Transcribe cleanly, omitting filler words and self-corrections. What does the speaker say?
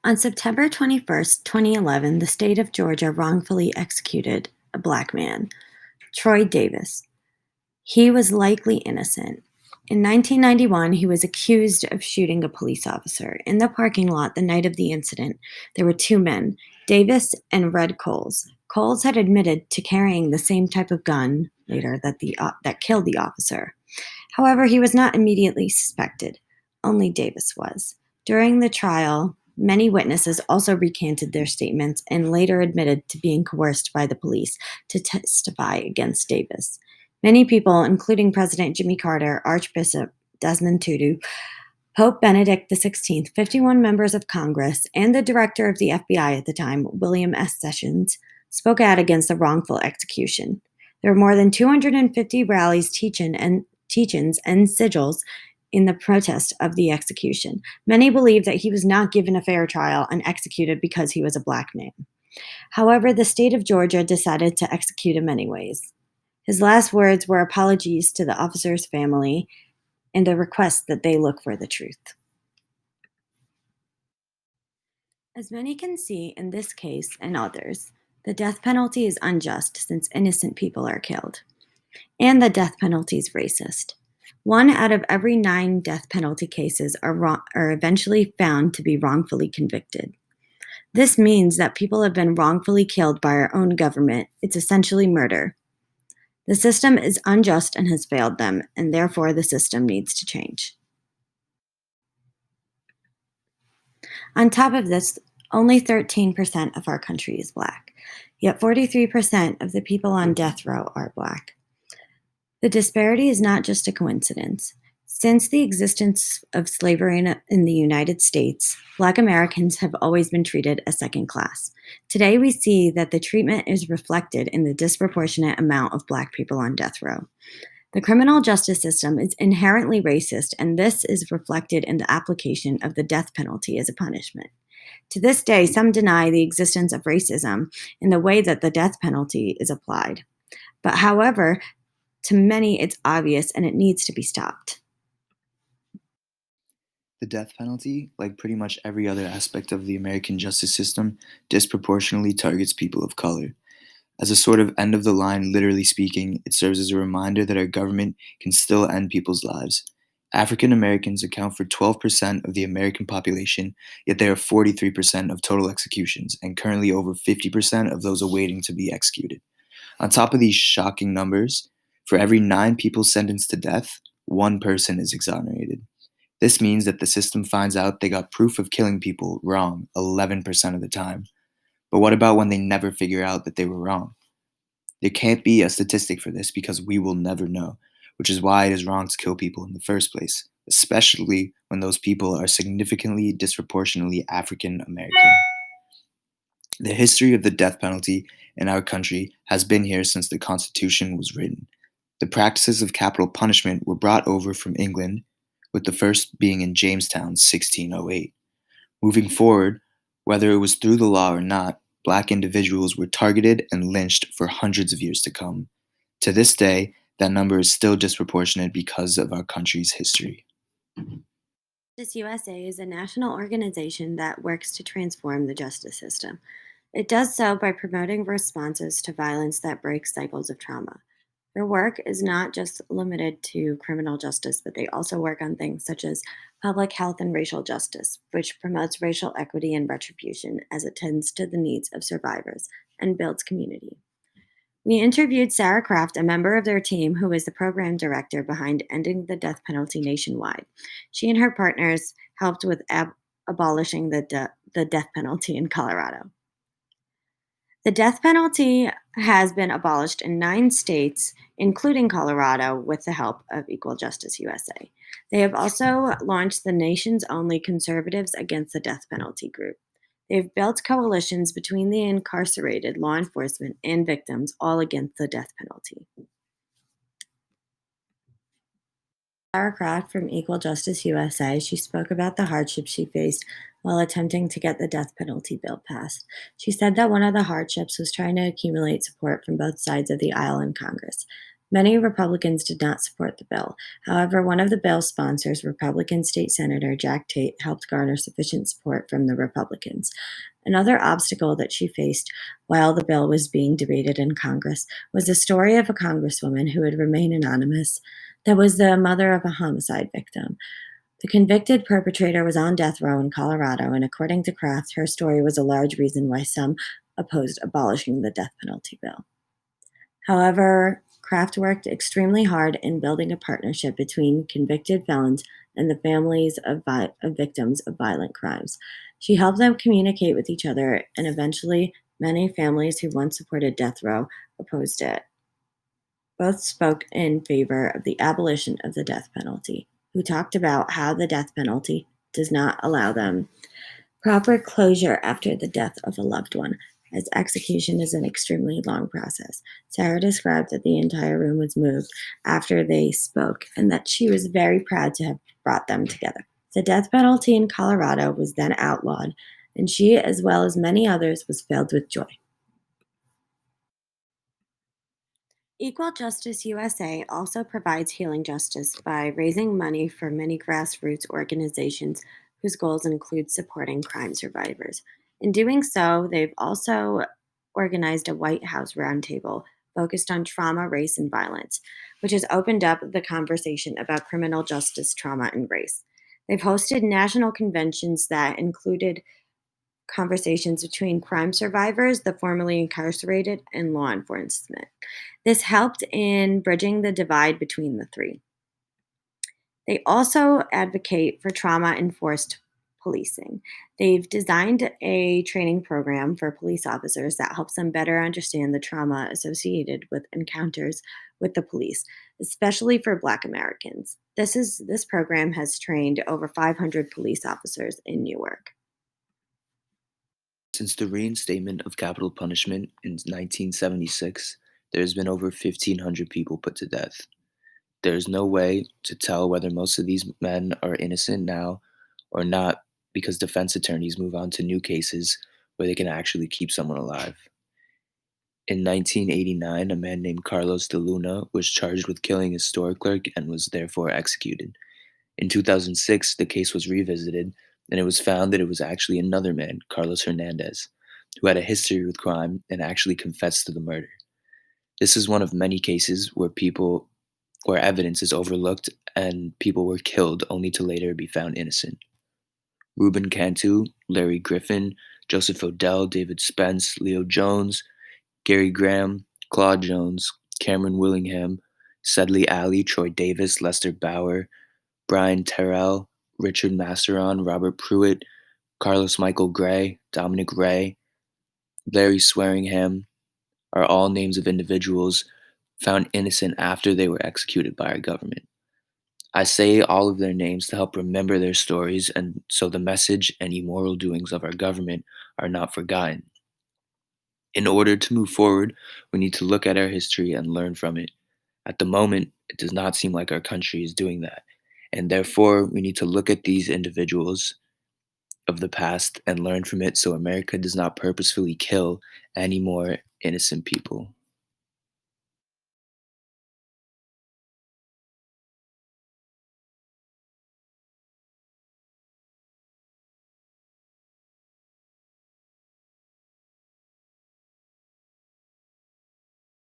On September 21st, 2011, the state of Georgia wrongfully executed a black man, Troy Davis. He was likely innocent. In 1991, he was accused of shooting a police officer. In the parking lot the night of the incident, there were two men, Davis and Red Coles. Coles had admitted to carrying the same type of gun later that killed the officer. However, he was not immediately suspected. Only Davis was. During the trial, many witnesses also recanted their statements and later admitted to being coerced by the police to testify against Davis. Many people, including President Jimmy Carter, Archbishop Desmond Tutu, Pope Benedict XVI, 51 members of Congress, and the director of the FBI at the time, William S. Sessions, spoke out against the wrongful execution. There were more than 250 rallies, teach-ins, and sigils in the protest of the execution. Many believe that he was not given a fair trial and executed because he was a black man. However, the state of Georgia decided to execute him anyways. His last words were apologies to the officer's family and a request that they look for the truth. As many can see in this case and others, the death penalty is unjust since innocent people are killed. And the death penalty is racist. 1 out of every 9 death penalty cases are eventually found to be wrongfully convicted. This means that people have been wrongfully killed by our own government. It's essentially murder. The system is unjust and has failed them, and therefore the system needs to change. On top of this, only 13% of our country is black, yet 43% of the people on death row are black. The disparity is not just a coincidence. Since the existence of slavery in the United States, Black Americans have always been treated as second class. Today, we see that the treatment is reflected in the disproportionate amount of Black people on death row. The criminal justice system is inherently racist, and this is reflected in the application of the death penalty as a punishment. To this day, some deny the existence of racism in the way that the death penalty is applied. But however, to many, it's obvious and it needs to be stopped. The death penalty, like pretty much every other aspect of the American justice system, disproportionately targets people of color. As a sort of end of the line, literally speaking, it serves as a reminder that our government can still end people's lives. African Americans account for 12% of the American population, yet they are 43% of total executions, and currently over 50% of those awaiting to be executed. On top of these shocking numbers, for every 9 people sentenced to death, 1 person is exonerated. This means that the system finds out they got proof of killing people wrong 11% of the time. But what about when they never figure out that they were wrong? There can't be a statistic for this because we will never know, which is why it is wrong to kill people in the first place, especially when those people are significantly disproportionately African American. The history of the death penalty in our country has been here since the Constitution was written. The practices of capital punishment were brought over from England, with the first being in Jamestown, 1608. Moving forward, whether it was through the law or not, black individuals were targeted and lynched for hundreds of years to come. To this day, that number is still disproportionate because of our country's history. Justice USA is a national organization that works to transform the justice system. It does so by promoting responses to violence that breaks cycles of trauma. Their work is not just limited to criminal justice, but they also work on things such as public health and racial justice, which promotes racial equity and retribution as it tends to the needs of survivors and builds community. We interviewed Sarah Kraft, a member of their team who is the program director behind ending the death penalty nationwide. She and her partners helped with abolishing the death penalty in Colorado. The death penalty has been abolished in 9 states, including Colorado, with the help of Equal Justice USA. They have also launched the nation's only Conservatives Against the Death Penalty group. They've built coalitions between the incarcerated, law enforcement, and victims, all against the death penalty. Sarah Kraft from Equal Justice USA, she spoke about the hardships she faced while attempting to get the death penalty bill passed. She said that one of the hardships was trying to accumulate support from both sides of the aisle in Congress. Many Republicans did not support the bill. However, one of the bill's sponsors, Republican State Senator Jack Tate, helped garner sufficient support from the Republicans. Another obstacle that she faced while the bill was being debated in Congress was the story of a congresswoman who had remained anonymous that was the mother of a homicide victim. The convicted perpetrator was on death row in Colorado, and according to Kraft, her story was a large reason why some opposed abolishing the death penalty bill. However, Kraft worked extremely hard in building a partnership between convicted felons and the families of victims of violent crimes. She helped them communicate with each other, and eventually, many families who once supported death row opposed it. Both spoke in favor of the abolition of the death penalty, who talked about how the death penalty does not allow them proper closure after the death of a loved one, as execution is an extremely long process. Sarah described that the entire room was moved after they spoke and that she was very proud to have brought them together. The death penalty in Colorado was then outlawed, and she, as well as many others, was filled with joy. Equal Justice USA also provides healing justice by raising money for many grassroots organizations whose goals include supporting crime survivors. In doing so, they've also organized a White House roundtable focused on trauma, race, and violence, which has opened up the conversation about criminal justice, trauma, and race. They've hosted national conventions that included conversations between crime survivors, the formerly incarcerated, and law enforcement. This helped in bridging the divide between the three. They also advocate for trauma enforced policing. They've designed a training program for police officers that helps them better understand the trauma associated with encounters with the police, especially for Black Americans. This program has trained over 500 police officers in Newark. Since the reinstatement of capital punishment in 1976, there has been over 1,500 people put to death. There is no way to tell whether most of these men are innocent now or not because defense attorneys move on to new cases where they can actually keep someone alive. In 1989, a man named Carlos de Luna was charged with killing a store clerk and was therefore executed. In 2006, the case was revisited, and it was found that it was actually another man, Carlos Hernandez, who had a history with crime and actually confessed to the murder. This is one of many cases where evidence is overlooked and people were killed only to later be found innocent. Reuben Cantu, Larry Griffin, Joseph Odell, David Spence, Leo Jones, Gary Graham, Claude Jones, Cameron Willingham, Sedley Alley, Troy Davis, Lester Bauer, Brian Terrell, Richard Masseron, Robert Pruitt, Carlos Michael Gray, Dominic Ray, Larry Swearingham are all names of individuals found innocent after they were executed by our government. I say all of their names to help remember their stories and so the message and immoral doings of our government are not forgotten. In order to move forward, we need to look at our history and learn from it. At the moment, it does not seem like our country is doing that. And therefore, we need to look at these individuals of the past and learn from it so America does not purposefully kill any more innocent people.